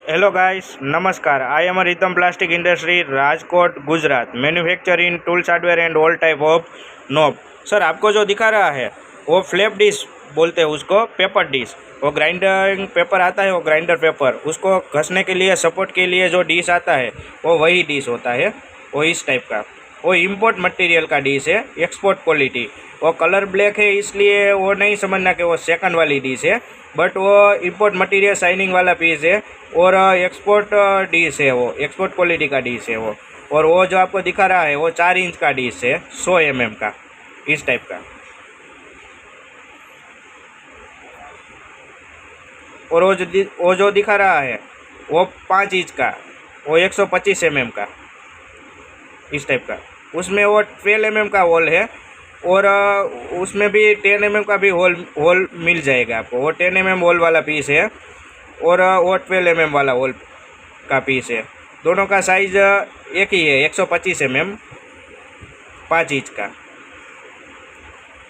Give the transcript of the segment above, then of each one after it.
Hello guys, नमस्कार। I am Ritam plastic industry, Rajkot, Gujarat. Manufacture in tools hardware and all type of knob. Sir, आपको जो दिखा रहा है वो फ्लैप डिश बोलते हैं उसको, पेपर डिश। वो ग्राइंडर पेपर आता है, वो ग्राइंडर पेपर उसको घसने के लिए, सपोर्ट के लिए जो डिश आता है वो वही डिश होता है। वो इस टाइप का, वो इम्पोर्ट मटेरियल का डिश है, एक्सपोर्ट क्वालिटी। वो कलर ब्लैक है, इसलिए वो नहीं समझना कि वो सेकंड वाली डिश है, बट वो इम्पोर्ट मटेरियल शाइनिंग वाला पीस है और एक्सपोर्ट डिश है, वो एक्सपोर्ट क्वालिटी का डिश है वो। और वो जो आपको दिखा रहा है वो 4 इंच का डिश है, 100 mm का, इस टाइप का। और वो जो दिखा रहा है वो 5 इंच का, वो 125 mm का, इस टाइप का। उसमें वो 12 mm का होल है और उसमें भी 10 mm का भी होल मिल जाएगा आपको। वो 10 mm होल वाला पीस है और वो 12 mm वाला होल का पीस है। दोनों का साइज़ एक ही है, 125 mm, 5 इंच का।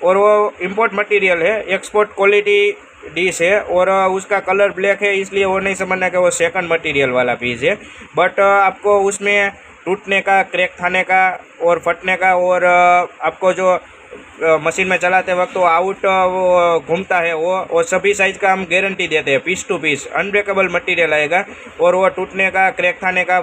और वो इम्पोर्ट मटेरियल है, एक्सपोर्ट क्वालिटी डिश है और उसका कलर ब्लैक है, इसलिए वो नहीं समझना कि वो सेकंड मटेरियल वाला पीस है। बट आपको उसमें टूटने का, क्रैक खाने का और फटने का, और आपको जो मशीन में चलाते वक्त वो आउट वो घूमता है, वो सभी साइज़ का हम गारंटी देते हैं। Piece to piece unbreakable material आएगा और वो टूटने का, क्रैक खाने का,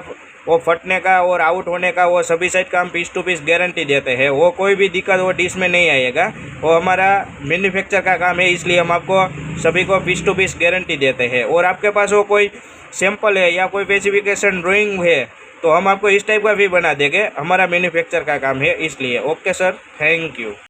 वो फटने का और आउट होने का, वो सभी साइड का हम पीस टू पीस गारंटी देते हैं। वो कोई भी दिक्कत वो डिश में नहीं आएगा। वो हमारा मैन्युफैक्चर का काम है, इसलिए हम आपको सभी को पीस टू पीस गारंटी देते हैं। और आपके पास वो कोई सैम्पल है या कोई स्पेसिफिकेशन ड्राइंग है तो हम आपको इस टाइप का भी बना देंगे। हमारा मैन्युफैक्चर का काम है, इसलिए। Okay sir, thank you.